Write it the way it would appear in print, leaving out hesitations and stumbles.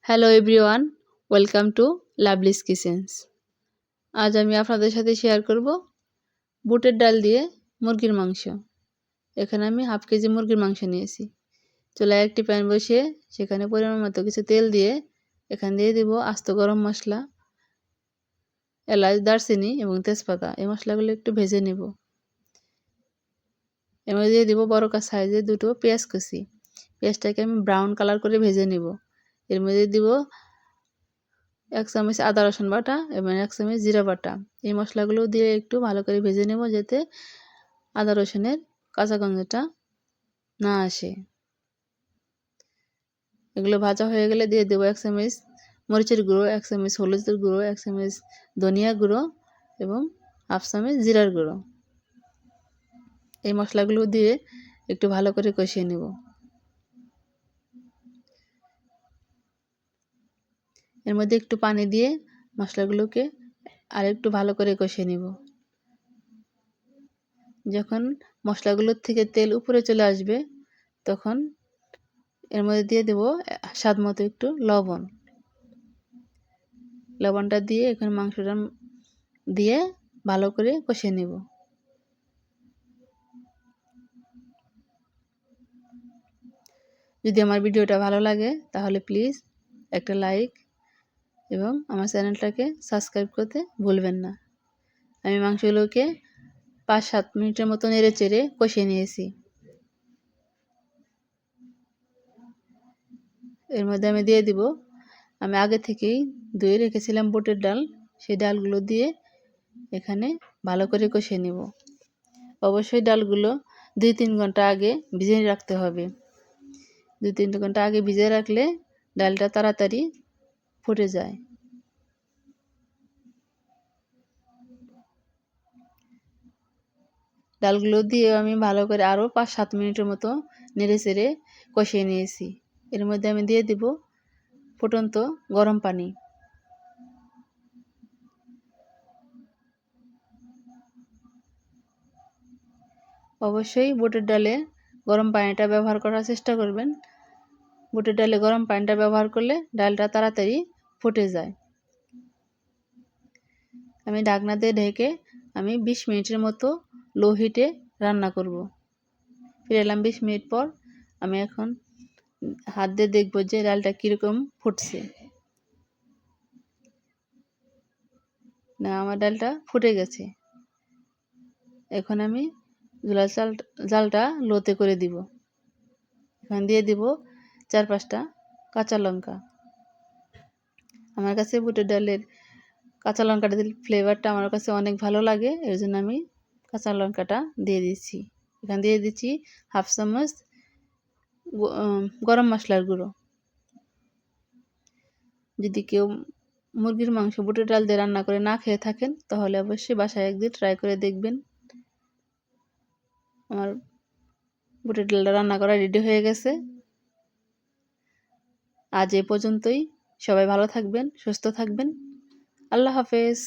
Hello everyone, welcome to Lovely's Kitchens. আজ আমি আপনাদের সাথে শেয়ার করব বুটের ডাল দিয়ে মুরগির মাংস। এখানে আমি হাফ কেজি মুরগির মাংস নিয়েছি। চুলায় একটি প্যান বসিয়ে সেখানে পরিমাণ মতো কিছু তেল দিয়ে এখানে দিয়ে দিব আস্ত গরম মশলা, এলাচ, দারচিনি এবং তেজপাতা। এই মশলাগুলো একটু ভেজে নেব। এর মধ্যে দিয়ে দিব বড় সাইজের দুটো পেঁয়াজ কুচি। পেঁয়াজটাকে আমি ব্রাউন কালার করে ভেজে নেব। এর মধ্যে দিব 1 চামচ আদা রসুন বাটা এবং 1 চামচ জিরা বাটা। এই মশলাগুলো দিয়ে একটু ভালো করে ভেজে নেব যাতে আদা রসুনের কাঁচা গন্ধটা না আসে। এগুলো ভাজা হয়ে গেলে দিয়ে দেবো 1 চামচ মরিচের গুঁড়ো, 1 চামচ হলুদের গুঁড়ো, 1 চামচ ধনিয়া গুঁড়ো এবং হাফ চামচ জিরার গুঁড়ো। এই মশলাগুলো দিয়ে একটু ভালো করে কষিয়ে নেব। এর মধ্যে একটু পানি দিয়ে মশলাগুলোকে আর একটু ভালো করে কষিয়ে নেব। যখন মশলাগুলোর থেকে তেল উপরে চলে আসবে তখন এর মধ্যে দিয়ে দেব স্বাদ মতো একটু লবণ। লবণটা দিয়ে এখানে মাংসটা দিয়ে ভালো করে কষিয়ে নেব। যদি আমার ভিডিওটা ভালো লাগে তাহলে প্লিজ একটা লাইক এবং আমার চ্যানেলটাকে সাবস্ক্রাইব করতে ভুলবেন না। আমি মাংসগুলোকে 5-7 মিনিটের মতো নেড়ে চেড়ে কষিয়ে নিয়েছি। এর মধ্যে আমি দিয়ে দিব আমি আগে থেকেই ধুয়ে রেখেছিলাম বুটের ডাল। সেই ডালগুলো দিয়ে এখানে ভালো করে কষিয়ে নেব। অবশ্যই ডালগুলো 2-3 ঘন্টা আগে ভিজিয়ে রাখতে হবে। 2-3 ঘন্টা আগে ভিজিয়ে রাখলে ডালটা তাড়াতাড়ি ফুটে যায়। ডালগুলো দিয়ে আমি ভালো করে আরও 5-7 মিনিটের মতো নেড়ে চেড়ে কষিয়ে নিয়েছি। এর মধ্যে আমি দিয়ে দিব ফুটন্ত গরম পানি। অবশ্যই বুটের ডালে গরম পানিটা ব্যবহার করার চেষ্টা করবেন। বুটের ডালে গরম পানিটা ব্যবহার করলে ডালটা তাড়াতাড়ি ফুটে যায়। আমি ঢাকনা দিয়ে ঢেকে আমি 20 মিনিটের মতো লো হিটে রান্না করব। ফিরে এলাম 20 মিনিট পর। আমি এখন হাত দিয়ে দেখব যে ডালটা কীরকম ফুটছে। না, আমার ডালটা ফুটে গেছে। এখন আমি চুলার জালটা লোতে করে দিব। এখন দিয়ে দিব 4-5টা কাঁচা লঙ্কা। আমার কাছে বুটের ডালের কাঁচা লঙ্কাটা দিলে ফ্লেভারটা আমার কাছে অনেক ভালো লাগে, এর জন্য আমি কাঁচা লঙ্কাটা দিয়ে দিচ্ছি। এখানে দিয়ে দিচ্ছি হাফ চামচ গরম মশলার গুঁড়ো। যদি কেউ মুরগির মাংস বুটের ডাল দিয়ে রান্না করে না খেয়ে থাকেন তাহলে অবশ্যই বাসায় একদিন ট্রাই করে দেখবেন। আমার বুটের ডালটা রান্না করা রেডি হয়ে গেছে। আজ এ পর্যন্তই। সবাই ভালো থাকবেন, সুস্থ থাকবেন। আল্লাহ হাফেজ।